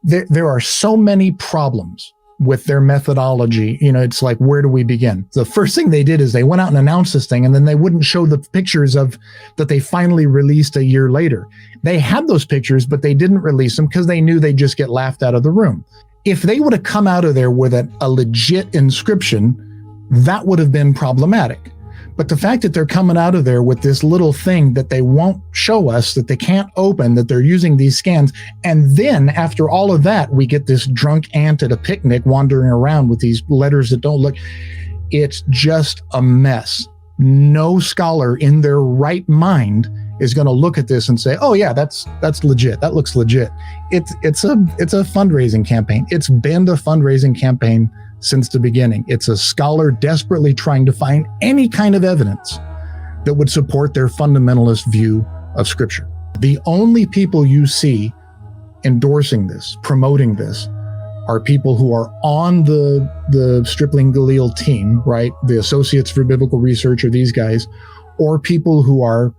there are so many problems with their methodology. It's like, where do we begin? The first thing they did is they went out and announced this thing, and then they wouldn't show the pictures of that they finally released a year later. They had those pictures, but they didn't release them because they knew they'd just get laughed out of the room. If they would have come out of there with a legit inscription, that would have been problematic. But the fact that they're coming out of there with this little thing that they won't show us, that they can't open, that they're using these scans, and then after all of that, we get this drunk aunt at a picnic wandering around with these letters that don't look, it's just a mess. No scholar in their right mind is going to look at this and say, oh yeah, that's legit. That looks legit. It's a fundraising campaign. It's been a fundraising campaign since the beginning. It's a scholar desperately trying to find any kind of evidence that would support their fundamentalist view of Scripture. The only people you see endorsing this, promoting this, are people who are on the Stripling Galil team, right? The Associates for Biblical Research, or these guys, or people who are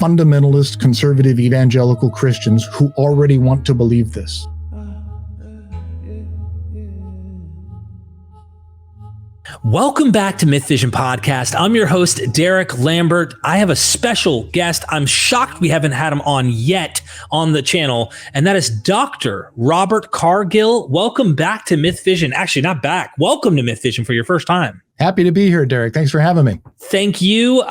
fundamentalist, conservative, evangelical Christians who already want to believe this. Welcome back to MythVision Podcast. I'm your host, Derek Lambert. I have a special guest. I'm shocked we haven't had him on yet on the channel, and that is Dr. Robert Cargill. Welcome back to MythVision. Actually, not back. Welcome to MythVision for your first time. Happy to be here, Derek. Thanks for having me. Thank you.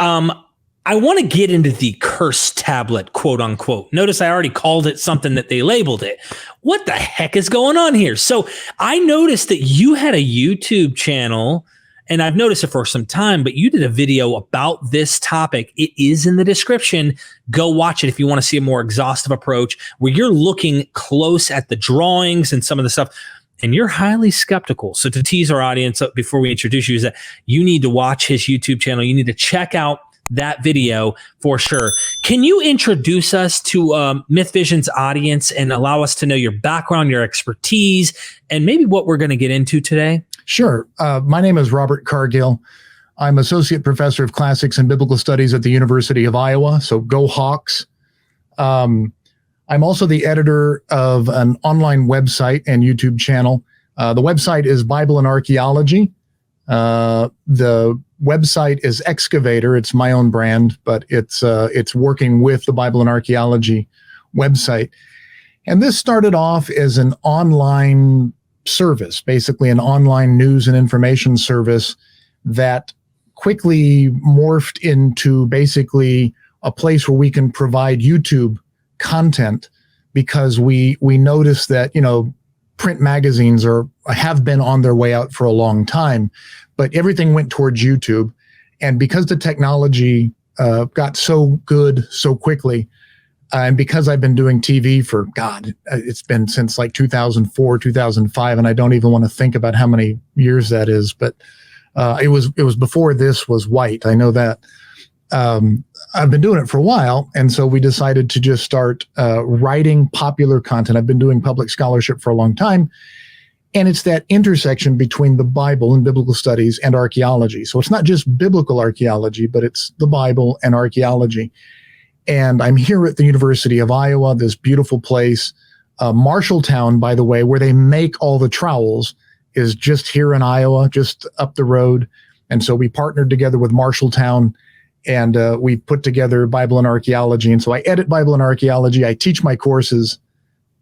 I want to get into the curse tablet, quote unquote. Notice I already called it something that they labeled it. What the heck is going on here? So I noticed that you had a YouTube channel, and I've noticed it for some time, but you did a video about this topic. It is in the description. Go watch it if you want to see a more exhaustive approach where you're looking close at the drawings and some of the stuff. And you're highly skeptical. So to tease our audience before we introduce you, is that you need to watch his YouTube channel. You need to check out that video for sure. Can you introduce us to MythVision's audience and allow us to know your background, your expertise, and maybe what we're going to get into today? Sure. My name is Robert Cargill. I'm Associate Professor of Classics and Biblical Studies at the University of Iowa, so go Hawks. I'm also the editor of an online website and YouTube channel. The website is Bible and Archaeology. The website is Excavator. It's my own brand, but it's working with the Bible and Archaeology website. And this started off as an online service, basically an online news and information service that quickly morphed into basically a place where we can provide YouTube content, because we noticed that, print magazines have been on their way out for a long time, but everything went towards YouTube. And because the technology got so good so quickly, and because I've been doing TV for, it's been since like 2004, 2005, and I don't even want to think about how many years that is, but it was before this was white. I know that. I've been doing it for a while, and so we decided to just start writing popular content. I've been doing public scholarship for a long time, and it's that intersection between the Bible and biblical studies and archaeology. So it's not just biblical archaeology, but it's the Bible and archaeology. And I'm here at the University of Iowa, this beautiful place. Marshalltown, by the way, where they make all the trowels, is just here in Iowa, just up the road. And so we partnered together with Marshalltown, and we put together Bible and Archaeology. And so I edit Bible and Archaeology. I teach my courses,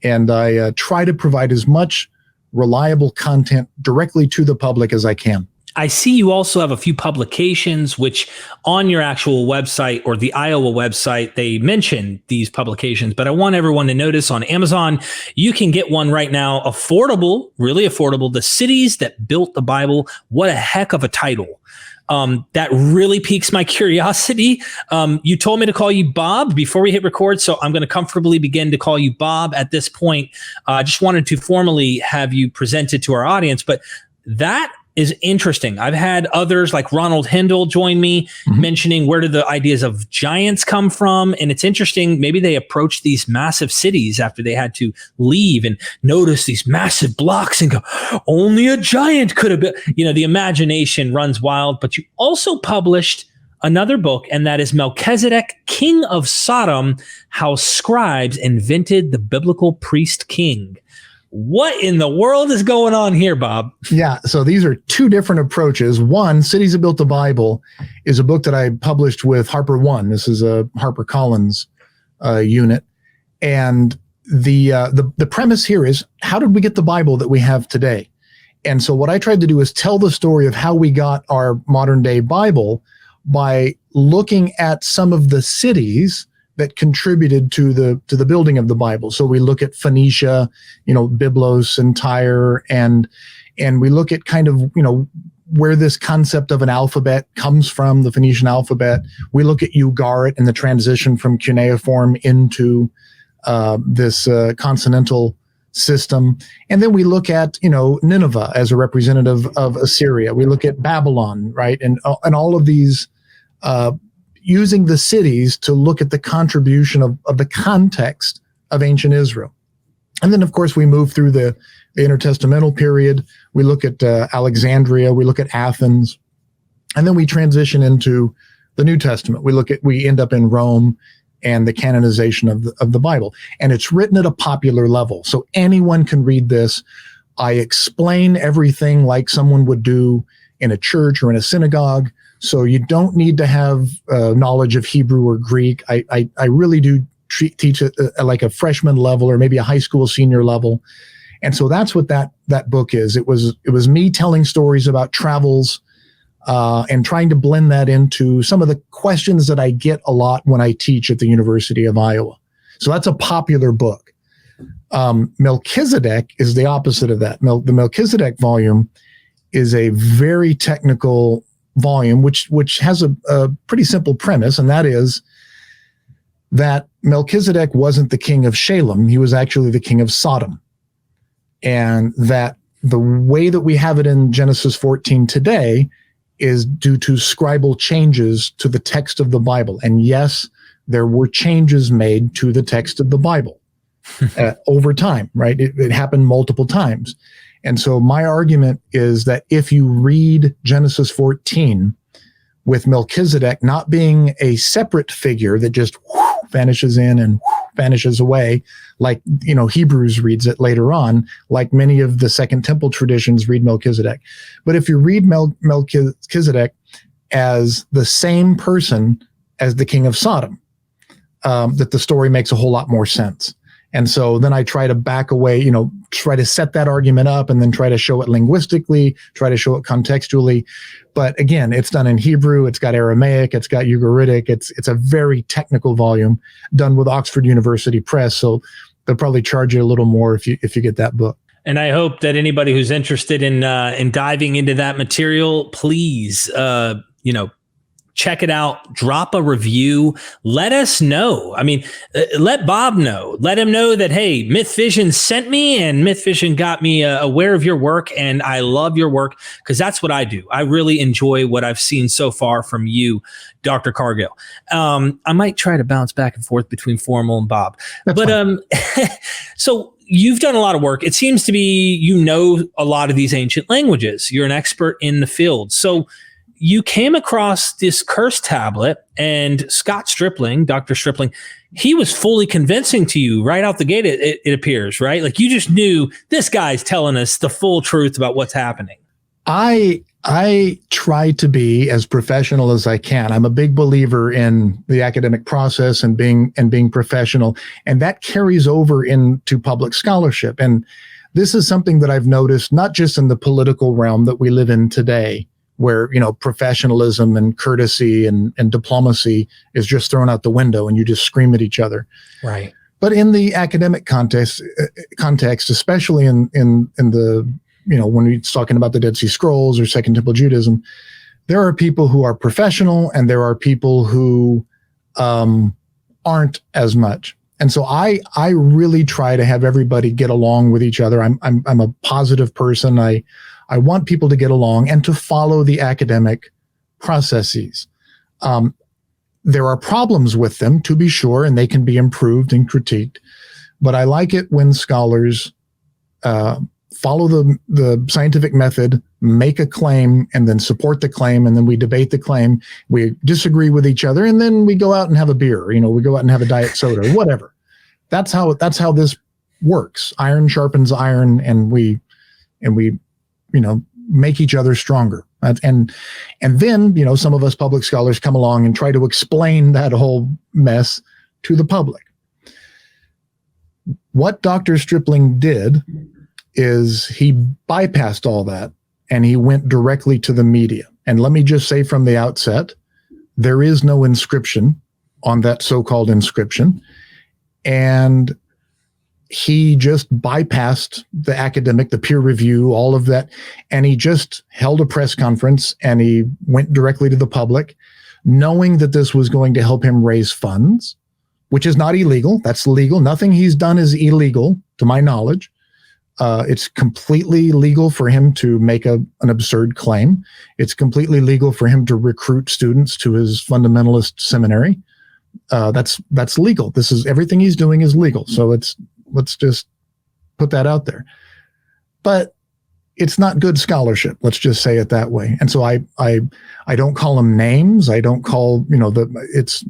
and I try to provide as much reliable content directly to the public as I can. I see you also have a few publications, which on your actual website or the Iowa website, they mention these publications, but I want everyone to notice on Amazon, you can get one right now, affordable, really affordable, The Cities That Built the Bible. What a heck of a title. That really piques my curiosity. You told me to call you Bob before we hit record, so I'm going to comfortably begin to call you Bob at this point. I just wanted to formally have you presented to our audience, but that is interesting. I've had others like Ronald Hindle join me, mentioning where did the ideas of giants come from. And it's interesting. Maybe they approached these massive cities after they had to leave and notice these massive blocks and go, only a giant could have been, the imagination runs wild. But you also published another book, and that is Melchizedek, King of Sodom, How Scribes Invented the Biblical Priest King. What in the world is going on here, Bob? Yeah, so these are two different approaches. One, Cities That Built the Bible, is a book that I published with Harper One. This is a HarperCollins unit. And the premise here is, how did we get the Bible that we have today? And so what I tried to do is tell the story of how we got our modern day Bible by looking at some of the cities that contributed to the building of the Bible. So we look at Phoenicia, Byblos and Tyre, and we look at kind of, where this concept of an alphabet comes from, the Phoenician alphabet. We look at Ugarit and the transition from cuneiform into this consonantal system. And then we look at, Nineveh as a representative of Assyria. We look at Babylon, right? And all of these, using the cities to look at the contribution of the context of ancient Israel. And then, of course, we move through the intertestamental period. We look at Alexandria, we look at Athens, and then we transition into the New Testament. We end up in Rome and the canonization of the Bible. And it's written at a popular level, so anyone can read this. I explain everything like someone would do in a church or in a synagogue. So you don't need to have knowledge of Hebrew or Greek. I really do teach at like a freshman level or maybe a high school senior level. And so that's what that book is. It was me telling stories about travels and trying to blend that into some of the questions that I get a lot when I teach at the University of Iowa. So that's a popular book. Melchizedek is the opposite of that. The Melchizedek volume is a very technical volume, which has a pretty simple premise, and that is that Melchizedek wasn't the king of Shalem. He was actually the king of Sodom. And that the way that we have it in Genesis 14 today is due to scribal changes to the text of the Bible. And yes, there were changes made to the text of the Bible over time, right? It happened multiple times. And so my argument is that if you read Genesis 14 with Melchizedek not being a separate figure that just vanishes in and vanishes away, like, Hebrews reads it later on, like many of the Second Temple traditions read Melchizedek. But if you read Melchizedek as the same person as the king of Sodom, that the story makes a whole lot more sense. And so then I try to back away, try to set that argument up and then try to show it linguistically, try to show it contextually. But again, it's done in Hebrew, it's got Aramaic, it's got Ugaritic, it's a very technical volume done with Oxford University Press. So they'll probably charge you a little more if you get that book. And I hope that anybody who's interested in diving into that material, please, check it out, drop a review, let us know. I mean, let Bob know, let him know that, hey, MythVision sent me and MythVision got me aware of your work. And I love your work because that's what I do. I really enjoy what I've seen so far from you, Dr. Cargill. I might try to bounce back and forth between formal and Bob, so you've done a lot of work. It seems to be, a lot of these ancient languages. You're an expert in the field. So you came across this curse tablet, and Scott Stripling, Dr. Stripling, he was fully convincing to you right out the gate, it appears, right? Like you just knew this guy's telling us the full truth about what's happening. I try to be as professional as I can. I'm a big believer in the academic process and being professional, and that carries over into public scholarship. And this is something that I've noticed not just in the political realm that we live in today, where, professionalism and courtesy and diplomacy is just thrown out the window and you just scream at each other. Right. But in the academic context, especially in the, when we're talking about the Dead Sea Scrolls or Second Temple Judaism, there are people who are professional and there are people who aren't as much. And so I really try to have everybody get along with each other. I'm a positive person. I want people to get along and to follow the academic processes. There are problems with them, to be sure, and they can be improved and critiqued. But I like it when scholars follow the scientific method, make a claim, and then support the claim, and then we debate the claim. We disagree with each other, and then we go out and have a beer. We go out and have a diet soda or whatever. That's how this works. Iron sharpens iron, and we make each other stronger. And then, some of us public scholars come along and try to explain that whole mess to the public. What Dr. Stripling did is he bypassed all that and he went directly to the media. And let me just say from the outset, there is no inscription on that so-called inscription. And he just bypassed the academic, the peer review, all of that. And he just held a press conference and he went directly to the public, knowing that this was going to help him raise funds, which is not illegal. That's legal. Nothing he's done is illegal, to my knowledge. It's completely legal for him to make an absurd claim. It's completely legal for him to recruit students to his fundamentalist seminary. That's legal. This is everything he's doing is legal. So let's just put that out there. But it's not good scholarship. Let's just say it that way. And so I don't call him names. I don't call, it's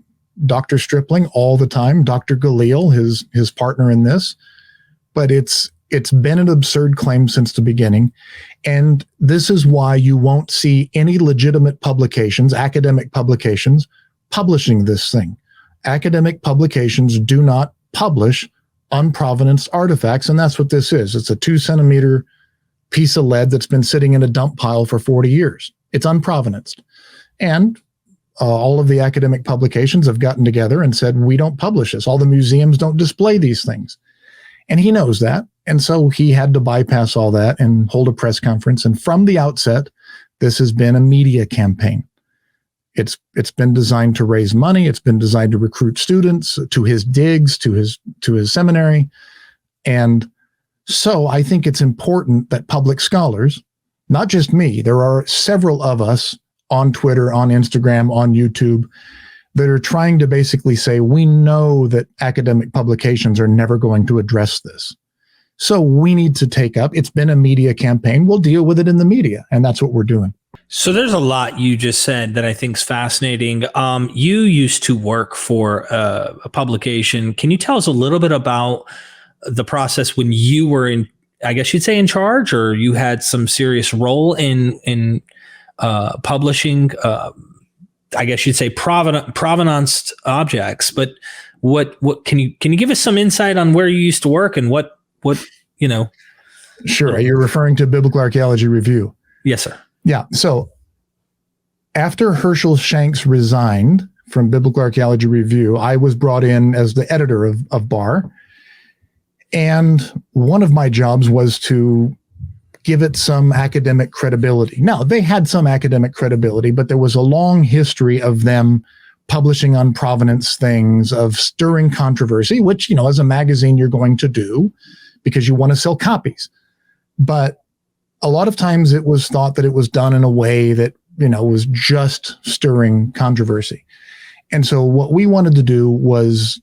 Dr. Stripling all the time, Dr. Galil, his partner in this, but it's been an absurd claim since the beginning. And this is why you won't see any legitimate publications, academic publications, publishing this thing. Academic publications do not publish unprovenanced artifacts, and that's what this is. It's a 2-centimeter piece of lead that's been sitting in a dump pile for 40 years. It's unprovenanced. And all of the academic publications have gotten together and said, we don't publish this. All the museums don't display these things. And he knows that. And so he had to bypass all that and hold a press conference. And from the outset, this has been a media campaign. It's been designed to raise money. It's been designed to recruit students to his digs, to his seminary. And so I think it's important that public scholars, not just me, there are several of us on Twitter, on Instagram, on YouTube, that are trying to basically say, we know that academic publications are never going to address this. So we need to take up, it's been a media campaign, we'll deal with it in the media. And that's what we're doing. So there's a lot you just said that I think is fascinating. You used to work for a publication. Can you tell us a little bit about the process when you were in, I guess you'd say in charge, or you had some serious role in publishing, I guess you'd say provenance objects, but what can you give us some insight on where you used to work and what. Sure. You're referring to Biblical Archaeology Review. Yes, sir. Yeah. So after Herschel Shanks resigned from Biblical Archaeology Review, I was brought in as the editor of BAR. And one of my jobs was to give it some academic credibility. Now, they had some academic credibility, but there was a long history of them publishing on provenance things, of stirring controversy, which, as a magazine you're going to do because you want to sell copies. But a lot of times it was thought that it was done in a way that, was just stirring controversy. And so what we wanted to do was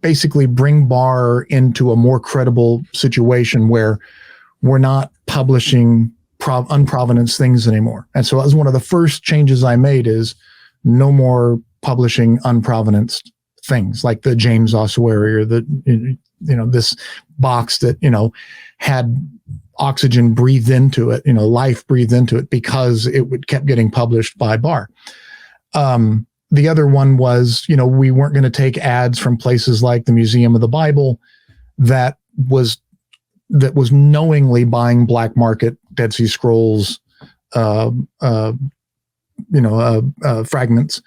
basically bring BAR into a more credible situation where we're not publishing unprovenance things anymore. And so that was one of the first changes I made, is no more publishing unprovenance things like the James ossuary or this box that, had oxygen breathed into it, life breathed into it, because it kept getting published by BAR. The other one was, we weren't going to take ads from places like the Museum of the Bible that was knowingly buying black market Dead Sea Scrolls, fragments.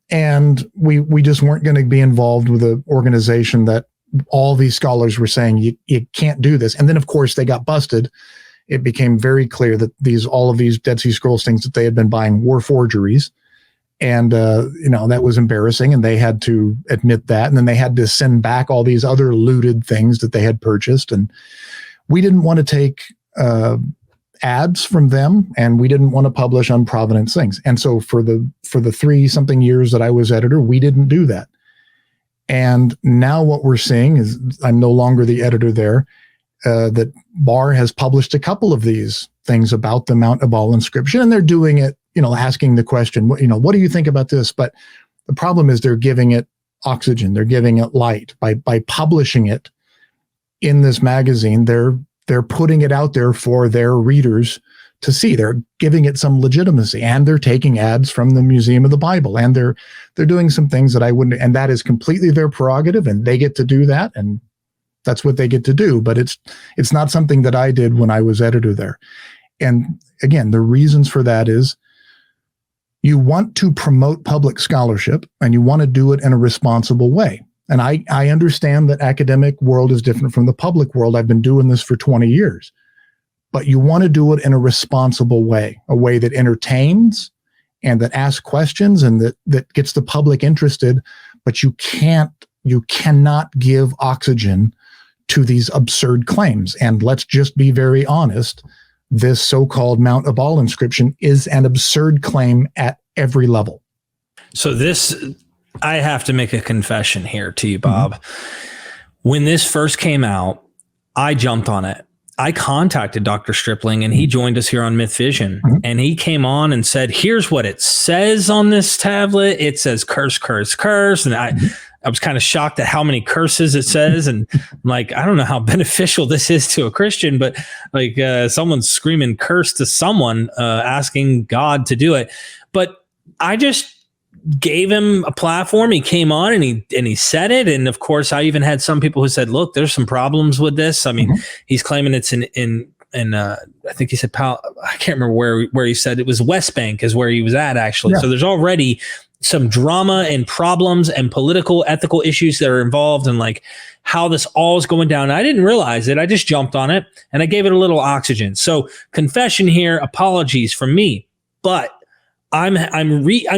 And we just weren't going to be involved with an organization that all these scholars were saying, you can't do this. And then, of course, they got busted. It became very clear that all of these Dead Sea Scrolls things that they had been buying were forgeries. And, that was embarrassing. And they had to admit that. And then they had to send back all these other looted things that they had purchased. And we didn't want to take ads from them, and we didn't want to publish unprovenance things. And so for the 3-something years that I was editor, we didn't do that. And now what we're seeing is, I'm no longer the editor there, that BAR has published a couple of these things about the Mount Ebal inscription, and they're doing it, asking the question, what do you think about this? But the problem is they're giving it oxygen, they're giving it light by publishing it. in this magazine, they're putting it out there for their readers to see. They're giving it some legitimacy, and they're taking ads from the Museum of the Bible, and they're doing some things that I wouldn't, and that is completely their prerogative, and they get to do that, and that's what they get to do. But it's not something that I did when I was editor there. And again, the reasons for that is you want to promote public scholarship, and you want to do it in a responsible way. And I understand that academic world is different from the public world. I've been doing this for 20 years. But you want to do it in a responsible way, a way that entertains and that asks questions and that gets the public interested. But you cannot give oxygen to these absurd claims. And let's just be very honest. This so-called Mount Ebal inscription is an absurd claim at every level. So I have to make a confession here to you, Bob. When this first came out, I jumped on it. I contacted Dr. Stripling, and he joined us here on MythVision, and he came on and said, here's what it says on this tablet. It says curse, curse, curse. And I was kind of shocked at how many curses it says. And I'm like, I don't know how beneficial this is to a Christian, but like someone's screaming curse to someone, asking God to do it. But I just gave him a platform. He came on and he said it. And of course, I even had some people who said, look, there's some problems with this. I mean, he's claiming it's in I think he said, I can't remember where he said it was West Bank is where he was at actually. Yeah. So there's already some drama and problems and political, ethical issues that are involved and like how this all is going down. I didn't realize it. I just jumped on it and I gave it a little oxygen. So confession here, apologies from me, but I'm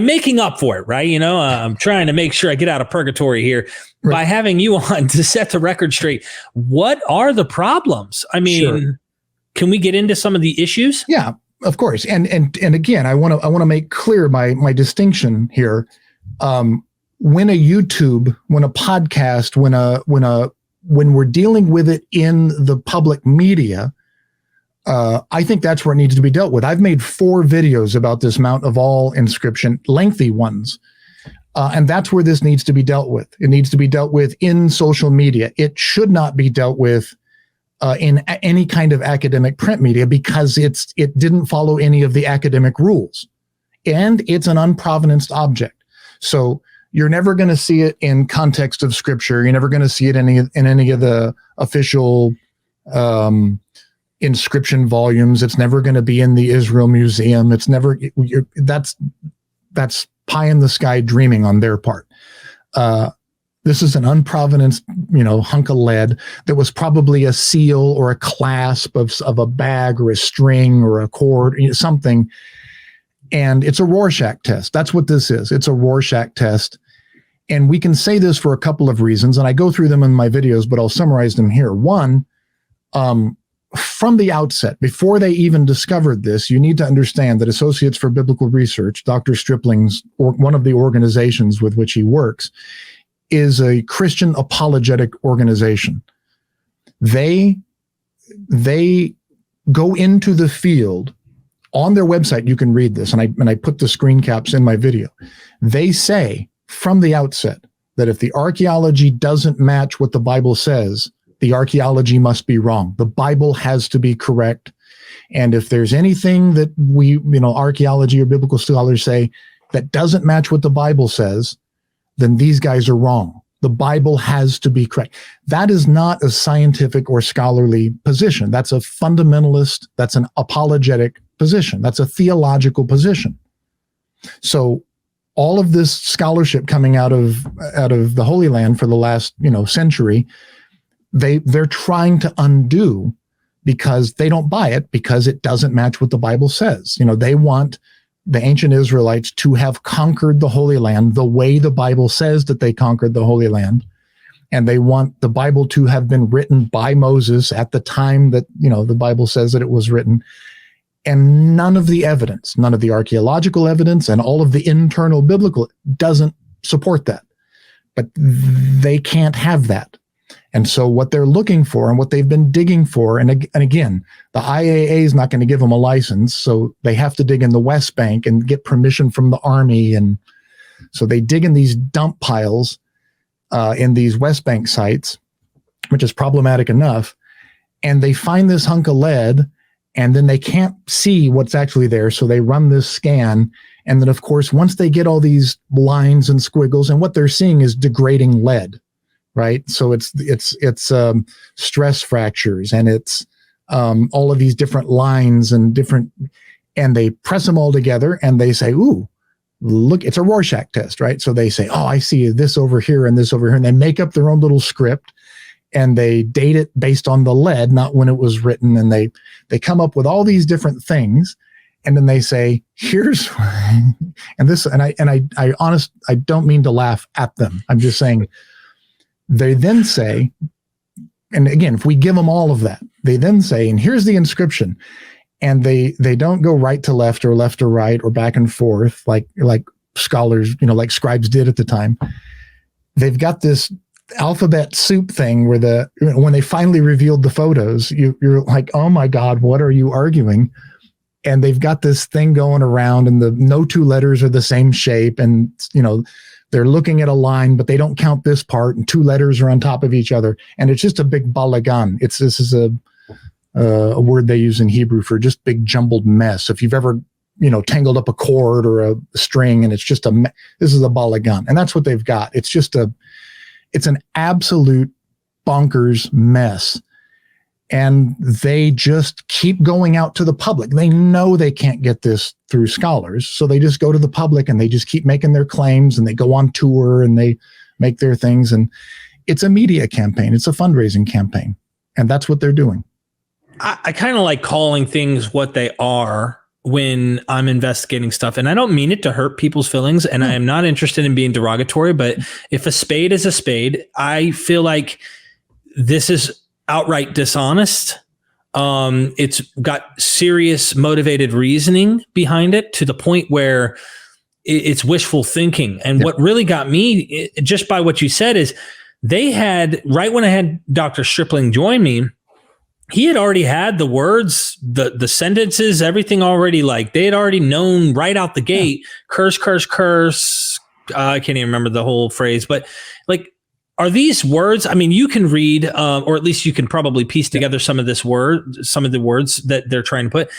making up for it, right? I'm trying to make sure I get out of purgatory here by having you on to set the record straight. What are the problems? I mean, Can we get into some of the issues? Yeah, of course. And again, I want to make clear my distinction here. When a YouTube, when a podcast, when we're dealing with it in the public media, I think that's where it needs to be dealt with. I've made 4 videos about this Mount Ebal inscription, lengthy ones, and that's where this needs to be dealt with. It needs to be dealt with in social media. It should not be dealt with in any kind of academic print media because it didn't follow any of the academic rules, and it's an unprovenanced object. So you're never going to see it in context of Scripture. You're never going to see it in any of the official inscription volumes. It's never going to be in the Israel Museum. It's never, that's pie in the sky dreaming on their part. This is an unprovenanced, hunk of lead that was probably a seal or a clasp of a bag or a string or a cord, something. And it's a Rorschach test. That's what this is. It's a Rorschach test. And we can say this for a couple of reasons, and I go through them in my videos, but I'll summarize them here. One, from the outset, before they even discovered this, you need to understand that Associates for Biblical Research, Dr. Stripling's, or one of the organizations with which he works, is a Christian apologetic organization. They go into the field. On their website, you can read this, and I put the screen caps in my video. They say from the outset that if the archaeology doesn't match what the Bible says, the archaeology must be wrong. The Bible has to be correct. And if there's anything that archaeology or biblical scholars say that doesn't match what the Bible says, then these guys are wrong. The Bible has to be correct. That is not a scientific or scholarly position. That's a fundamentalist, that's an apologetic position. That's a theological position. So all of this scholarship coming out of the Holy Land for the last, century, they're trying to undo because they don't buy it, because it doesn't match what the Bible says. They want the ancient Israelites to have conquered the Holy Land the way the Bible says that they conquered the Holy Land. And they want the Bible to have been written by Moses at the time that, the Bible says that it was written. And none of the evidence, none of the archaeological evidence and all of the internal biblical doesn't support that. But they can't have that. And so what they're looking for and what they've been digging for, and again, the IAA is not going to give them a license, so they have to dig in the West Bank and get permission from the army. And so they dig in these dump piles in these West Bank sites, which is problematic enough. And they find this hunk of lead, and then they can't see what's actually there. So they run this scan. And then, of course, once they get all these lines and squiggles, and what they're seeing is degrading lead, right? So it's stress fractures, and it's all of these different lines and they press them all together, and they say, ooh, look, it's a Rorschach test, right? So they say, oh, I see this over here and this over here. And they make up their own little script, and they date it based on the lead, not when it was written. And they come up with all these different things. And then they say, here's, I don't mean to laugh at them. I'm just saying, they then say, and again, if we give them all of that, they then say, and here's the inscription. And they don't go right to left or right or back and forth like scholars, like scribes did at the time. They've got this alphabet soup thing where when they finally revealed the photos, you're like, oh my God, what are you arguing? And they've got this thing going around, and no two letters are the same shape. And, they're looking at a line, but they don't count this part, and two letters are on top of each other. And it's just a big balagan. This is a word they use in Hebrew for just big jumbled mess. If you've ever, tangled up a cord or a string, and it's just this is a balagan. And that's what they've got. It's an absolute bonkers mess. And they just keep going out to the public. They know they can't get this through scholars. So they just go to the public, and they just keep making their claims, and they go on tour, and they make their things. And it's a media campaign. It's a fundraising campaign. And that's what they're doing. I kind of like calling things what they are when I'm investigating stuff. And I don't mean it to hurt people's feelings. And I am not interested in being derogatory. But if a spade is a spade, I feel like this is outright dishonest. It's got serious motivated reasoning behind it, to the point where it's wishful thinking. And what really got me, just by what you said, is they had, right when I had Dr. Stripling join me, he had already had the words, the sentences, everything already, like they had already known right out the gate, curse, curse, curse. I can't even remember the whole phrase, but like, are these words? I mean, you can read, or at least you can probably piece together some of the words that they're trying to put,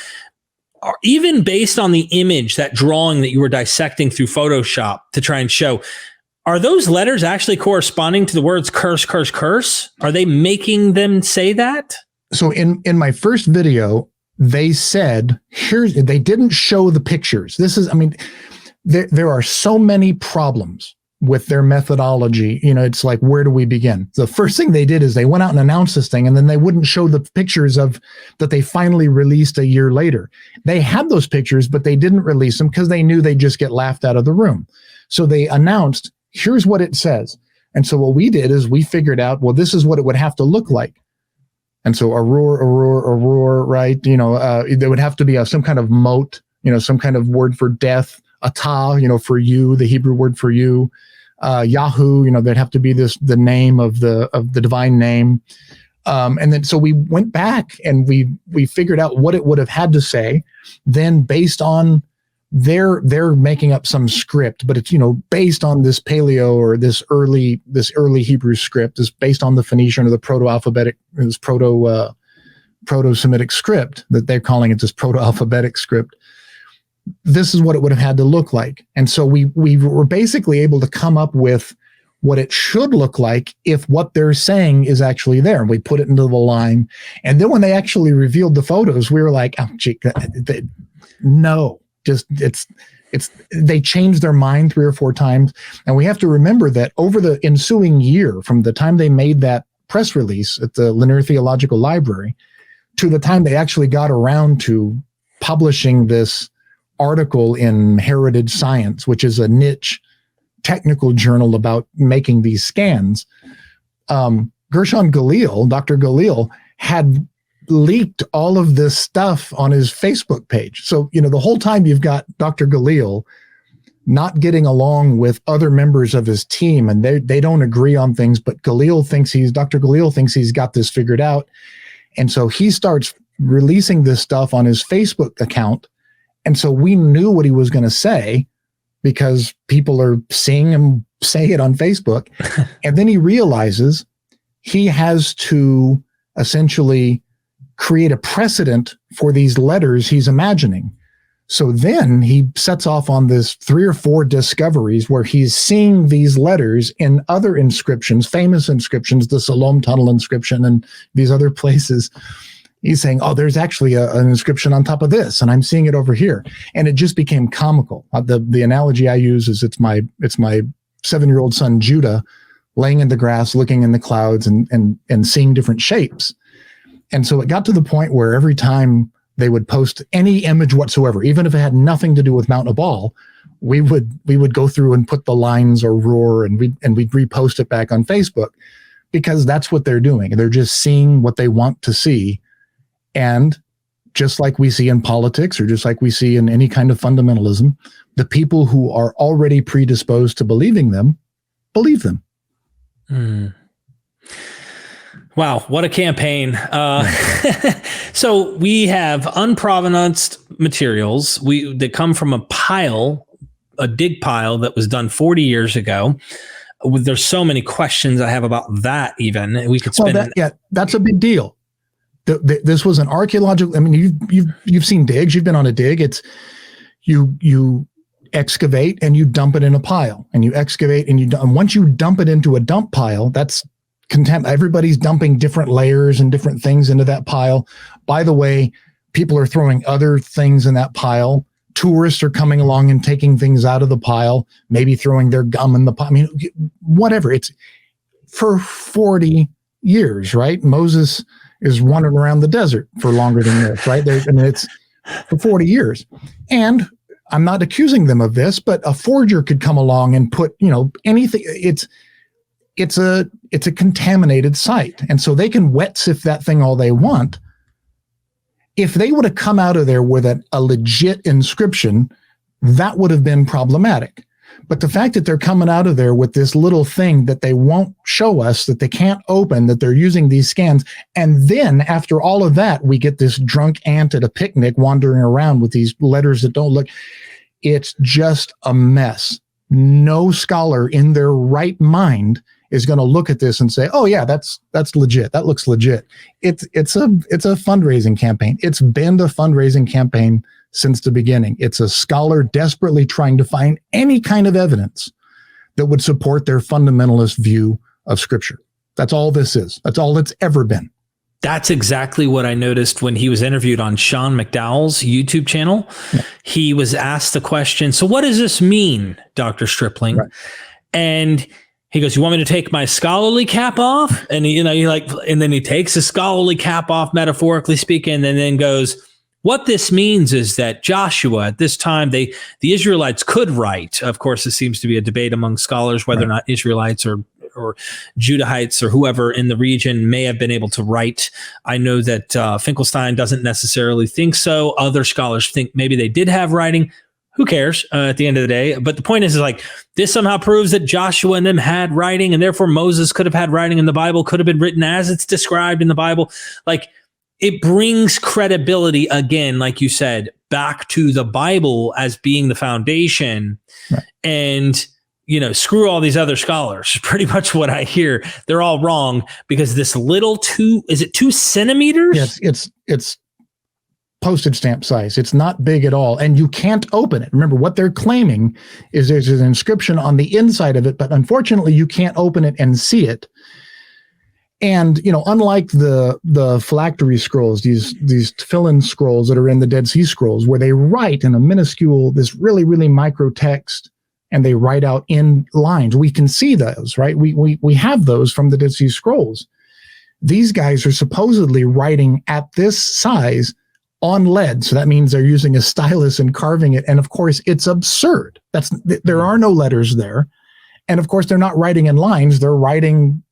even based on the image, that drawing that you were dissecting through Photoshop to try and show. Are those letters actually corresponding to the words curse, curse, curse? Are they making them say that? So in my first video, they said, they didn't show the pictures. There are so many problems with their methodology. It's like, where do we begin? The first thing they did is they went out and announced this thing, and then they wouldn't show the pictures that they finally released a year later. They had those pictures, but they didn't release them because they knew they'd just get laughed out of the room. So they announced, here's what it says. And so what we did is we figured out, well, this is what it would have to look like. And so Aurora, right? There would have to be some kind of moat, some kind of word for death, atah, for you, the Hebrew word for you, Yahoo, there'd have to be the name of the divine name. And then, so we went back and we figured out what it would have had to say. Then based on they're making up some script, but it's, based on this paleo or this early Hebrew script is based on the Phoenician or the proto-alphabetic, this proto-Semitic script that they're calling it, this proto-alphabetic script. This is what it would have had to look like. And so we were basically able to come up with what it should look like if what they're saying is actually there. And we put it into the line. And then when they actually revealed the photos, we were like, oh, gee, no, they changed their mind 3 or 4 times. And we have to remember that over the ensuing year, from the time they made that press release at the Linear Theological Library to the time they actually got around to publishing this article in Heritage Science, which is a niche technical journal about making these scans, Gershon Galil, Dr. Galil, had leaked all of this stuff on his Facebook page. So, the whole time you've got Dr. Galil not getting along with other members of his team, and they don't agree on things, but Dr. Galil thinks he's got this figured out. And so he starts releasing this stuff on his Facebook account. And so we knew what he was going to say because people are seeing him say it on Facebook. And then he realizes he has to essentially create a precedent for these letters he's imagining. So then he sets off on this 3 or 4 discoveries where he's seeing these letters in other inscriptions, famous inscriptions, the Siloam Tunnel inscription and these other places. He's saying, oh, there's actually an inscription on top of this, and I'm seeing it over here. And it just became comical. The analogy I use is it's my 7-year-old son, Judah, laying in the grass, looking in the clouds and seeing different shapes. And so it got to the point where every time they would post any image whatsoever, even if it had nothing to do with Mount Ebal, we would go through and put the lines or roar and we'd repost it back on Facebook, because that's what they're doing. They're just seeing what they want to see. And just like we see in politics, or just like we see in any kind of fundamentalism, the people who are already predisposed to believing them, believe them. Wow, what a campaign. So we have unprovenanced materials that come from a dig pile that was done 40 years ago. There's so many questions I have about that even. We could spend... that's a big deal. This was an archaeological... I mean, you've seen digs. You've been on a dig. It's you excavate and you dump it in a pile, and you excavate and and once you dump it into a dump pile, that's everybody's dumping different layers and different things into that pile. By the way, people are throwing other things in that pile. Tourists are coming along and taking things out of the pile, maybe throwing their gum in the pile. I mean, whatever. It's for 40 years, right? Moses is wandering around the desert for longer than this, right? It's for 40 years. And I'm not accusing them of this, but a forger could come along and put, anything. It's a contaminated site. And so they can wet sift that thing all they want. If they would have come out of there with a legit inscription, that would have been problematic. But the fact that they're coming out of there with this little thing that they won't show us, that they can't open, that they're using these scans, and then after all of that, we get this drunk aunt at a picnic wandering around with these letters that don't look, it's just a mess. No scholar in their right mind is going to look at this and say, oh yeah, that's legit. That looks legit. It's a fundraising campaign. It's been a fundraising campaign since the beginning. It's a scholar desperately trying to find any kind of evidence that would support their fundamentalist view of Scripture. That's all this is. That's all it's ever been. That's exactly what I noticed when he was interviewed on Sean McDowell's YouTube channel. Yeah. He was asked the question, so what does this mean, Dr. Stripling? Right. And he goes, you want me to take my scholarly cap off? And and then he takes his scholarly cap off, metaphorically speaking, and then goes, what this means is that Joshua, at this time, the Israelites could write. Of course, this seems to be a debate among scholars, whether or not Israelites or Judahites or whoever in the region may have been able to write. I know that Finkelstein doesn't necessarily think so. Other scholars think maybe they did have writing. Who cares at the end of the day? But the point is like, this somehow proves that Joshua and them had writing, and therefore Moses could have had writing in the Bible, could have been written as it's described in the Bible. Like, it brings credibility again, like you said, back to the Bible as being the foundation. Right. And, screw all these other scholars. Pretty much what I hear. They're all wrong because this little 2 centimeters? Yes, it's postage stamp size. It's not big at all. And you can't open it. Remember, what they're claiming is there's an inscription on the inside of it, but unfortunately you can't open it and see it. And, unlike the phylactery scrolls, these tefillin scrolls that are in the Dead Sea Scrolls, where they write in a minuscule, this really, really micro text, and they write out in lines. We can see those, right? We have those from the Dead Sea Scrolls. These guys are supposedly writing at this size on lead. So that means they're using a stylus and carving it. And of course, it's absurd. There are no letters there. And of course, they're not writing in lines. They're writing,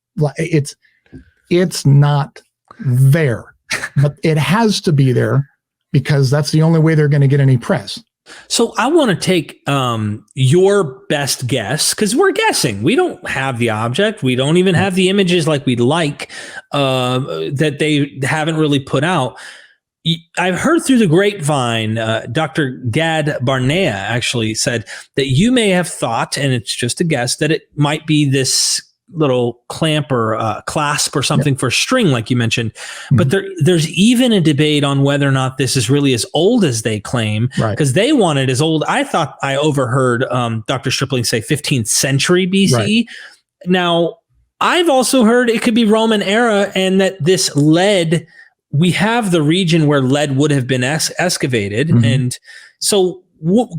it's not there, but it has to be there because that's the only way they're going to get any press. So I want to take your best guess, because we're guessing. We don't have the object. We don't even have the images like we'd like that they haven't really put out. I've heard through the grapevine, Dr. Gad Barnea actually said that you may have thought, and it's just a guess, that it might be this little clamp or clasp or something for string, like you mentioned. But there's even a debate on whether or not this is really as old as they claim, because they want it as old. I thought I overheard Dr. Stripling say 15th century BC. Right. Now, I've also heard it could be Roman era, and that this lead, we have the region where lead would have been excavated. And so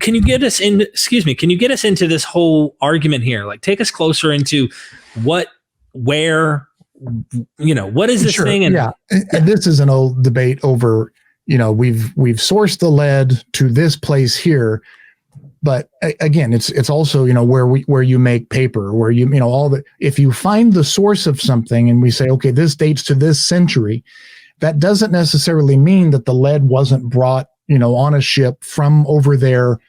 can you get us in, can you get us into this whole argument here? Like, take us closer into what is this thing? And and this is an old debate over, we've sourced the lead to this place here, but again, it's also, where you make paper, where if you find the source of something and we say, okay, this dates to this century, that doesn't necessarily mean that the lead wasn't brought, on a ship from over there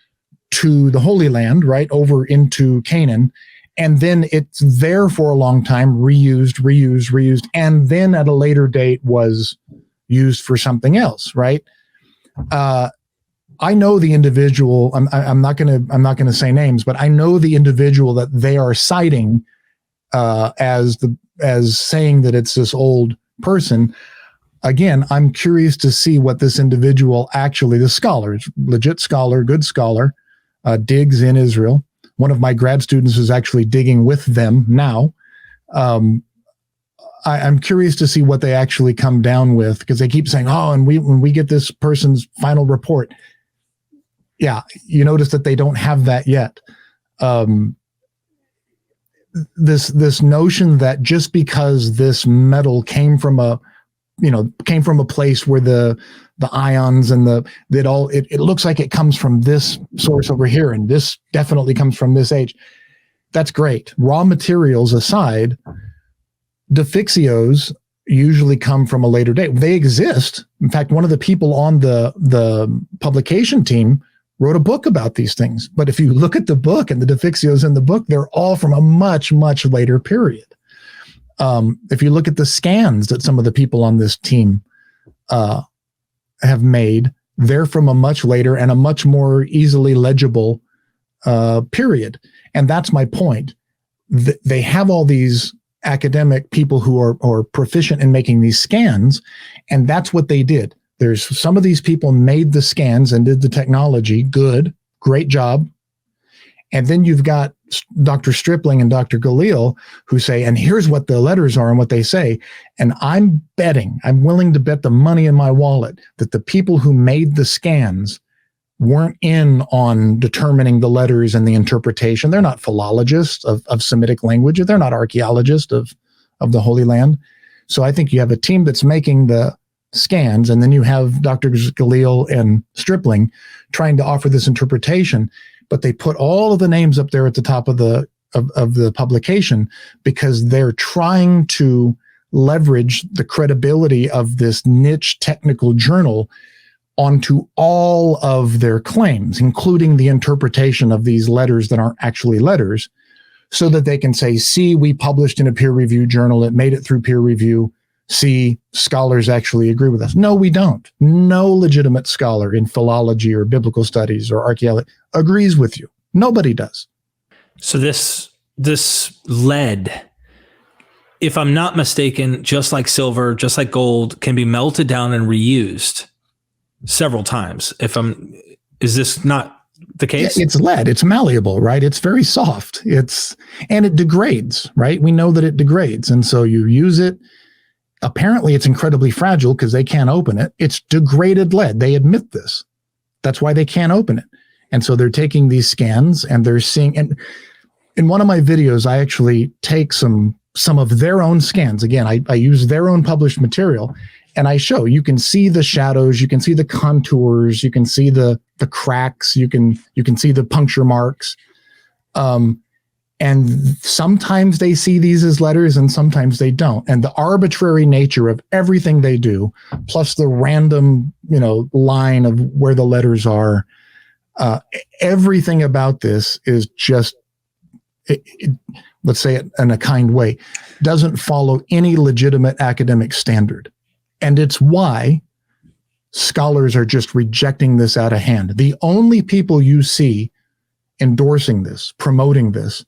to the Holy Land, right, over into Canaan. And then it's there for a long time, reused, and then at a later date was used for something else, right? I know the individual. I'm not gonna say names, but I know the individual that they are citing as saying that it's this old person. Again, I'm curious to see what this individual actually, the scholar, legit scholar, good scholar, digs in Israel. One of my grad students is actually digging with them now. I'm curious to see what they actually come down with, because they keep saying, oh, and when we get this person's final report. Yeah, you notice that they don't have that yet. This notion that just because this metal came from a place where the ions and it looks like it comes from this source over here, and this definitely comes from this age. That's great. Raw materials aside, defixios usually come from a later date. They exist. In fact, one of the people on the publication team wrote a book about these things. But if you look at the book and the defixios in the book, they're all from a much, much later period. If you look at the scans that some of the people on this team have made, they're from a much later and a much more easily legible period. And that's my point. They have all these academic people who are proficient in making these scans, and that's what they did. There's some of these people made the scans and did the technology. Good, great job. And then you've got Dr. Stripling and Dr. Galil who say, and here's what the letters are and what they say. And I'm willing to bet the money in my wallet that the people who made the scans weren't in on determining the letters and the interpretation. They're not philologists of Semitic language. They're not archaeologists of the Holy Land. So I think you have a team that's making the scans, and then you have Dr. Galil and Stripling trying to offer this interpretation. But they put all of the names up there at the top of the publication because they're trying to leverage the credibility of this niche technical journal onto all of their claims, including the interpretation of these letters that aren't actually letters, so that they can say, see, we published in a peer-reviewed journal, it made it through peer review, see, scholars actually agree with us. No, we don't. No legitimate scholar in philology or biblical studies or archaeology agrees with you. Nobody does. So this lead, if I'm not mistaken, just like silver, just like gold, can be melted down and reused several times. Is this not the case? Yeah, it's lead. It's malleable, right? It's very soft. And it degrades, right? We know that it degrades. And so you use it. Apparently it's incredibly fragile because they can't open it. It's degraded lead. They admit this. That's why they can't open it. And so they're taking these scans and they're seeing, and in one of my videos, I actually take some of their own scans. Again, I use their own published material, and I show, you can see the shadows, you can see the contours, you can see the cracks, you can see the puncture marks. And sometimes they see these as letters and sometimes they don't. And the arbitrary nature of everything they do, plus the random, line of where the letters are, everything about this is just, let's say it in a kind way, doesn't follow any legitimate academic standard. And it's why scholars are just rejecting this out of hand. The only people you see endorsing this, promoting this,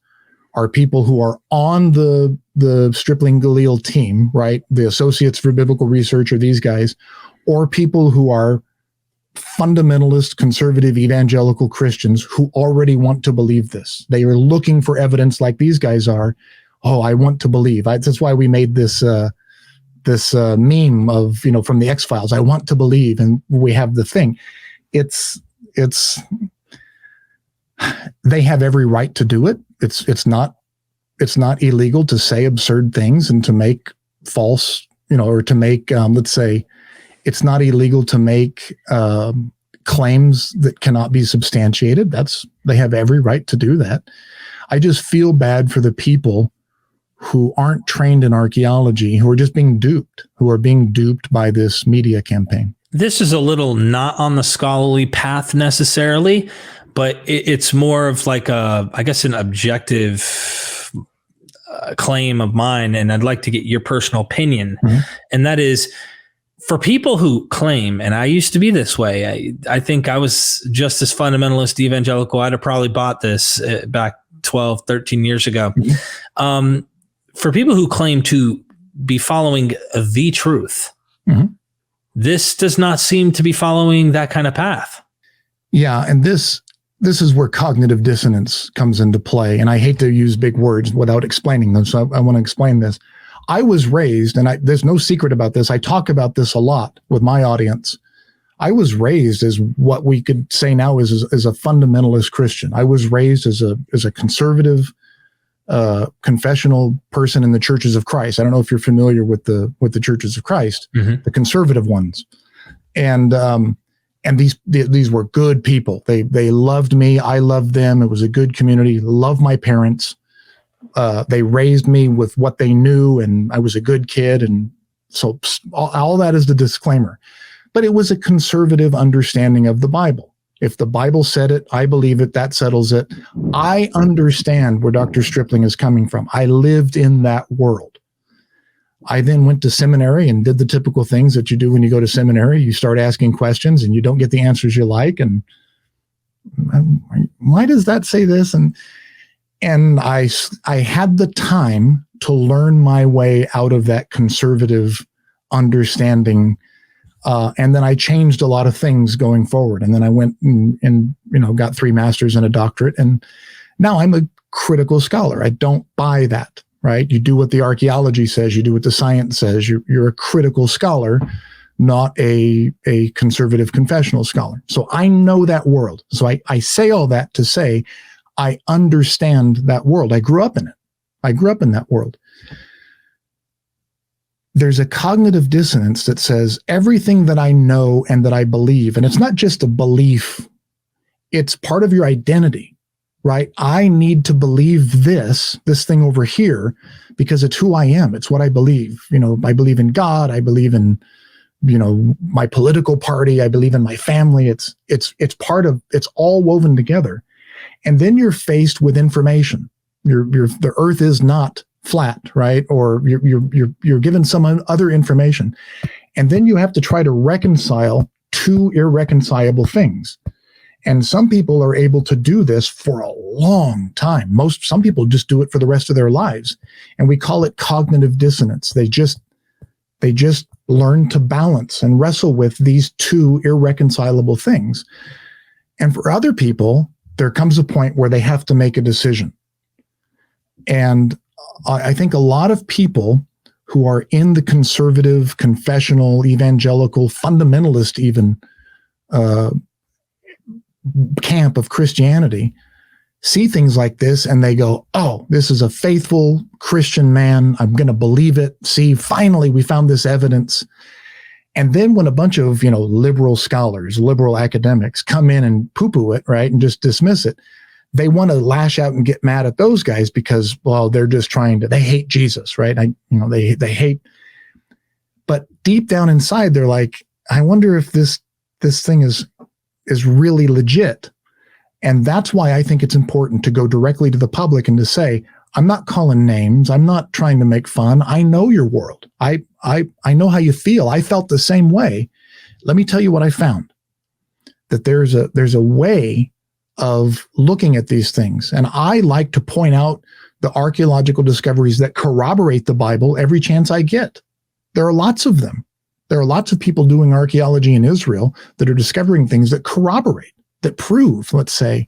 are people who are on the Stripling Galil team, right? The Associates for Biblical Research, or these guys, or people who are fundamentalist, conservative, evangelical Christians who already want to believe this. They are looking for evidence like these guys are. Oh, I want to believe. That's why we made this meme of, from the X-Files. I want to believe, and we have the thing. It's they have every right to do it. It's not illegal to say absurd things and to make false, or to make, let's say, it's not illegal to make claims that cannot be substantiated. They have every right to do that. I just feel bad for the people who aren't trained in archaeology, who are just being duped, by this media campaign. This is a little not on the scholarly path necessarily, but it's more of like an objective claim of mine, and I'd like to get your personal opinion. Mm-hmm. And that is, for people who claim, and I used to be this way, I think I was just as fundamentalist evangelical. I'd have probably bought this back 12, 13 years ago. Mm-hmm. For people who claim to be following the truth, mm-hmm. this does not seem to be following that kind of path. Yeah, and this is where cognitive dissonance comes into play. And I hate to use big words without explaining them, so I want to explain this. I was raised, and there's no secret about this. I talk about this a lot with my audience. I was raised as what we could say now is a fundamentalist Christian. I was raised as a conservative, confessional person in the Churches of Christ. I don't know if you're familiar with the Churches of Christ, mm-hmm. the conservative ones, and these were good people. They loved me. I loved them. It was a good community. Loved my parents. They raised me with what they knew, and I was a good kid. And so all that is the disclaimer. But it was a conservative understanding of the Bible. If the Bible said it, I believe it. That settles it. I understand where Dr. Stripling is coming from. I lived in that world. I then went to seminary and did the typical things that you do when you go to seminary. You start asking questions and you don't get the answers you like. And why does that say this? And I had the time to learn my way out of that conservative understanding. And then I changed a lot of things going forward. And then I went and got 3 masters and a doctorate. And now I'm a critical scholar. I don't buy that, right? You do what the archaeology says. You do what the science says. You're a critical scholar, not a conservative confessional scholar. So I know that world. So I say all that to say I understand that world. I grew up in it. I grew up in that world. There's a cognitive dissonance that says everything that I know and that I believe, and it's not just a belief, it's part of your identity, right? I need to believe this thing over here because it's who I am. It's what I believe. I believe in God. I believe in, my political party. I believe in my family. It's all woven together. And then you're faced with information. The earth is not flat, right? Or you're given some other information. And then you have to try to reconcile 2 irreconcilable things. And some people are able to do this for a long time. Some people just do it for the rest of their lives. And we call it cognitive dissonance. They just learn to balance and wrestle with these 2 irreconcilable things. And for other people, there comes a point where they have to make a decision. And I think a lot of people who are in the conservative, confessional, evangelical, fundamentalist even camp of Christianity see things like this and they go, oh, this is a faithful Christian man. I'm going to believe it. See, finally, we found this evidence. And then when a bunch of, liberal scholars, liberal academics come in and poo-poo it, right, and just dismiss it, they want to lash out and get mad at those guys because, well, they're just they hate Jesus, right? They hate, but deep down inside, they're like, I wonder if this thing is really legit. And that's why I think it's important to go directly to the public and to say, I'm not calling names. I'm not trying to make fun. I know your world. I know how you feel. I felt the same way. Let me tell you what I found. That there's a way of looking at these things. And I like to point out the archaeological discoveries that corroborate the Bible every chance I get. There are lots of them. There are lots of people doing archaeology in Israel that are discovering things that corroborate, that prove, let's say,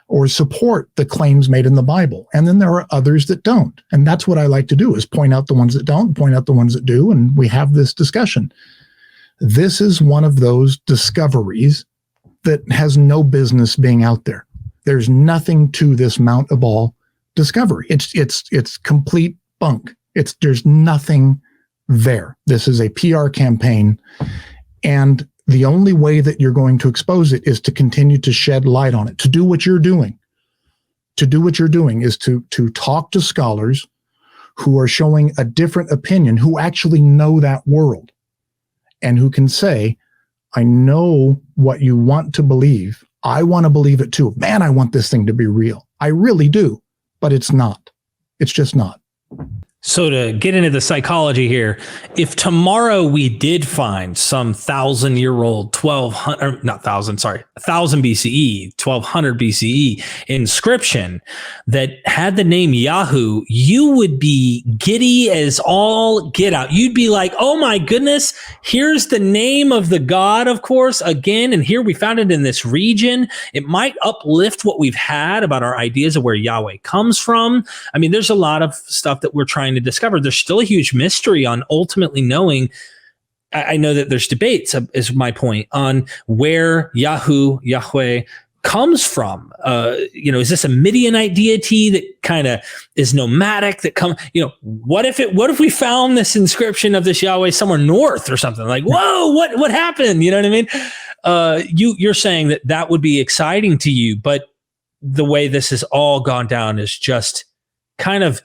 or support the claims made in the Bible. And then there are others that don't. And that's what I like to do, is point out the ones that don't, point out the ones that do, and we have this discussion. This is one of those discoveries that has no business being out there. There's nothing to this Mount Ebal discovery. It's complete bunk. There's nothing there. This is a PR campaign, and the only way that you're going to expose it is to continue to shed light on it, to do what you're doing. To do what you're doing is to talk to scholars who are showing a different opinion, who actually know that world, and who can say, I know what you want to believe. I want to believe it too. Man, I want this thing to be real. I really do, but it's not. It's just not. So to get into the psychology here, if tomorrow we did find some 1,000-year-old 1,000 BCE, 1,200 BCE inscription that had the name Yahoo, you would be giddy as all get out. You'd be like, oh my goodness, here's the name of the God, of course, again, and here we found it in this region. It might uplift what we've had about our ideas of where Yahweh comes from. I mean, there's a lot of stuff that we're trying to discover. There's still a huge mystery on ultimately knowing. I know that there's debates, is my point, on where Yahweh comes from. Is this a Midianite deity that kind of is nomadic that what if we found this inscription of this Yahweh somewhere north or something, like, whoa, what happened? You know what I mean? You're saying that would be exciting to you, but the way this has all gone down is just kind of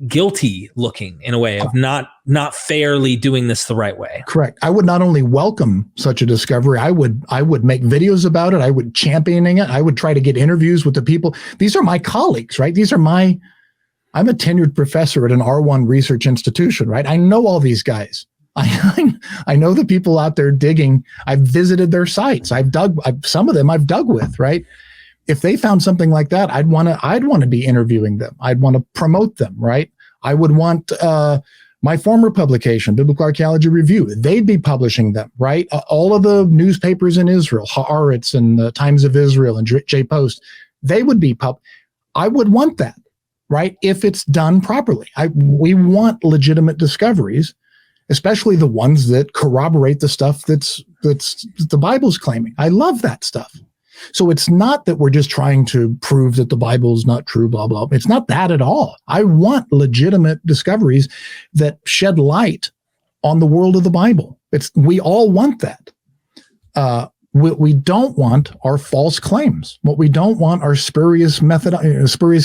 guilty looking, in a way of not fairly doing this the right way. Correct. I would not only welcome such a discovery, I would make videos about it. I would championing it. I would try to get interviews with the people. These are my colleagues, right? I'm a tenured professor at an R1 research institution, right? I know all these guys. I know the people out there digging. I've visited their sites. Some of them I've dug with, right? If they found something like that, I'd want to be interviewing them. I'd want to promote them, right? I would want my former publication, Biblical Archaeology Review, they'd be publishing them, right? All of the newspapers in Israel, Haaretz and the Times of Israel and J-Post, they would be I would want that, right? If it's done properly. We want legitimate discoveries, especially the ones that corroborate the stuff that's the Bible's claiming. I love that stuff. So it's not that we're just trying to prove that the Bible is not true, blah, blah. It's not that at all. I want legitimate discoveries that shed light on the world of the Bible. We all want that. What we don't want are false claims. What we don't want are spurious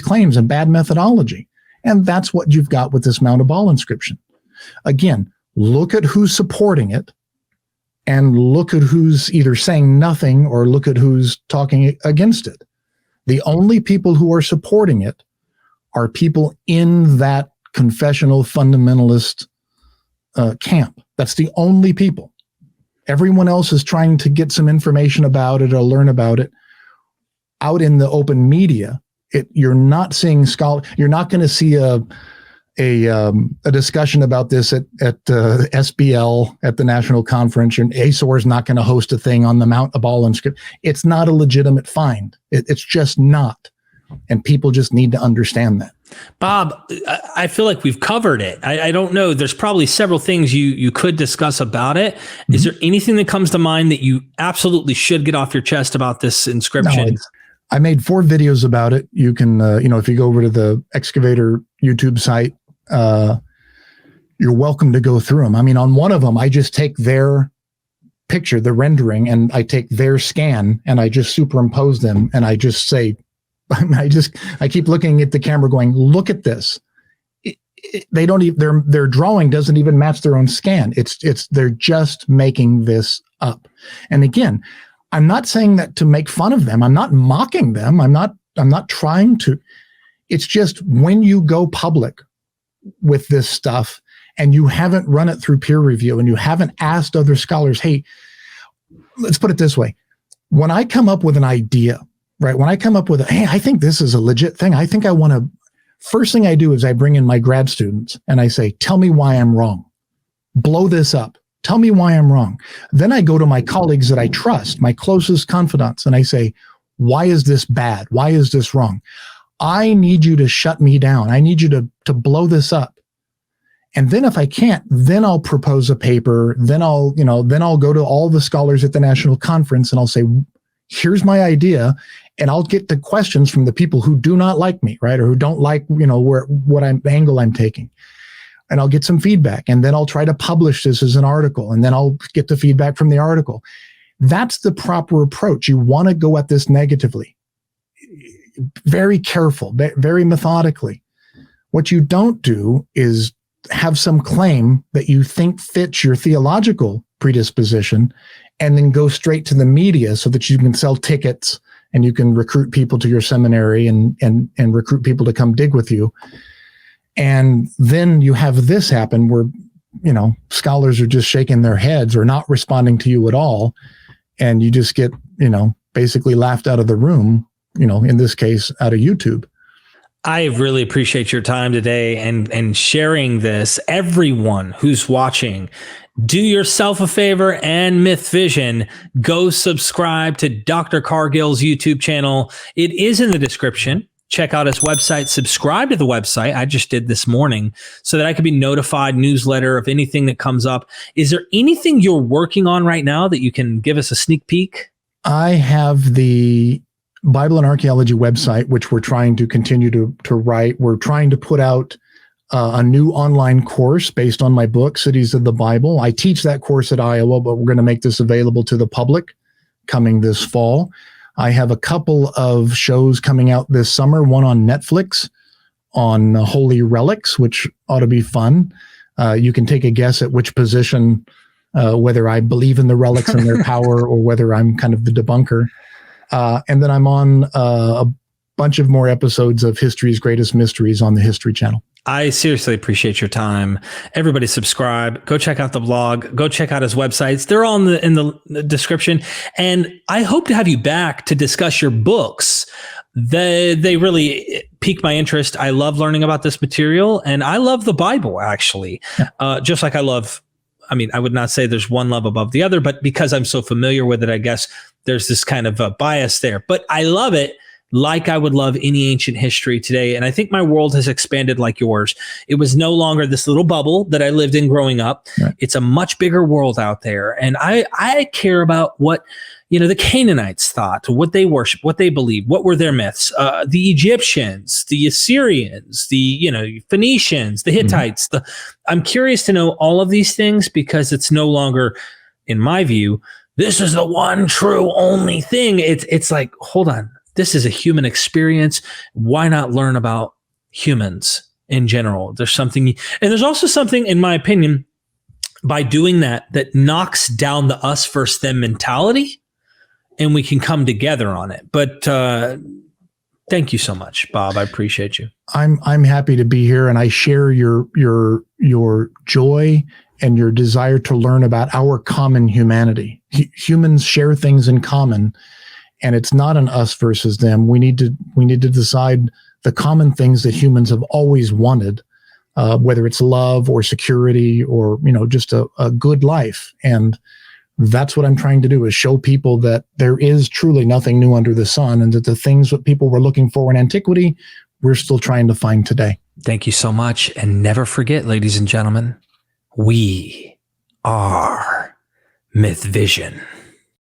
claims and bad methodology. And that's what you've got with this Mount Ebal inscription. Again, look at who's supporting it. And look at who's either saying nothing or look at who's talking against it. The only people who are supporting it are people in that confessional fundamentalist camp. That's the only people. Everyone else is trying to get some information about it or learn about it out in the open media. You're not seeing you're not going to see a discussion about this at SBL at the national conference, and ASOR is not going to host a thing on the Mount Ebal inscription. It's not a legitimate find. It's just not. And people just need to understand that. Bob, I feel like we've covered it. I don't know. There's probably several things you could discuss about it. Mm-hmm. Is there anything that comes to mind that you absolutely should get off your chest about this inscription? No, I made 4 videos about it. You can, if you go over to the Excavator YouTube site, you're welcome to go through them. I mean, on one of them, I just take their picture, the rendering, and I take their scan and I just superimpose them. And I just say, I keep looking at the camera going, look at this. They don't even, their drawing doesn't even match their own scan. They're just making this up. And again, I'm not saying that to make fun of them. I'm not mocking them. I'm not trying to. It's just when you go public with this stuff and you haven't run it through peer review and you haven't asked other scholars, hey, let's put it this way. When I come up with an idea, right? When I come up with hey, I think this is a legit thing. I think I want First thing I do is I bring in my grad students and I say, tell me why I'm wrong. Blow this up. Tell me why I'm wrong. Then I go to my colleagues that I trust, my closest confidants, and I say, why is this bad? Why is this wrong? I need you to shut me down. I need you to blow this up. And then if I can't, then I'll propose a paper. Then I'll go to all the scholars at the national conference and I'll say, here's my idea. And I'll get the questions from the people who do not like me, right? Or who don't like, angle I'm taking. And I'll get some feedback. And then I'll try to publish this as an article. And then I'll get the feedback from the article. That's the proper approach. You want to go at this negatively. Very careful, very methodically. What you don't do is have some claim that you think fits your theological predisposition and then go straight to the media so that you can sell tickets and you can recruit people to your seminary and recruit people to come dig with you. And then you have this happen where, scholars are just shaking their heads or not responding to you at all. And you just get, basically laughed out of the room, in this case, out of YouTube. I really appreciate your time today and sharing this. Everyone who's watching, do yourself a favor and MythVision, go subscribe to Dr. Cargill's YouTube channel. It is in the description. Check out his website, subscribe to the website. I just did this morning so that I could be notified newsletter of anything that comes up. Is there anything you're working on right now that you can give us a sneak peek? I have the Bible and Archaeology website, which we're trying to continue to write. We're trying to put out a new online course based on my book, Cities of the Bible. I teach that course at Iowa, but we're going to make this available to the public coming this fall. I have a couple of shows coming out this summer, one on Netflix on holy relics, which ought to be fun. You can take a guess at which position, whether I believe in the relics and their power or whether I'm kind of the debunker. And then I'm on a bunch of more episodes of History's Greatest Mysteries on the History Channel. I seriously appreciate your time. Everybody subscribe, go check out the blog, go check out his websites. They're all in the description. And I hope to have you back to discuss your books. They really pique my interest. I love learning about this material and I love the Bible actually. Just like I would not say there's one love above the other, but because I'm so familiar with it, I guess there's this kind of a bias there, but I love it. Like I would love any ancient history today. And I think my world has expanded like yours. It was no longer this little bubble that I lived in growing up. Right. It's a much bigger world out there. And I care about what, the Canaanites thought, what they worship, what they believe, what were their myths, the Egyptians, the Assyrians, the, Phoenicians, the Hittites. I'm curious to know all of these things because it's no longer, in my view, this is the one true only thing. It's like, hold on. This is a human experience. Why not learn about humans in general? There's something, and there's also something, in my opinion, by doing that knocks down the us versus them mentality, and we can come together on it. But thank you so much, Bob. I appreciate you. I'm happy to be here, and I share your joy and your desire to learn about our common humanity. Humans share things in common. And it's not an us versus them. We need to decide the common things that humans have always wanted, whether it's love or security or, just a good life. And that's what I'm trying to do, is show people that there is truly nothing new under the sun, and that the things that people were looking for in antiquity, we're still trying to find today. Thank you so much. And never forget, ladies and gentlemen, we are MythVision.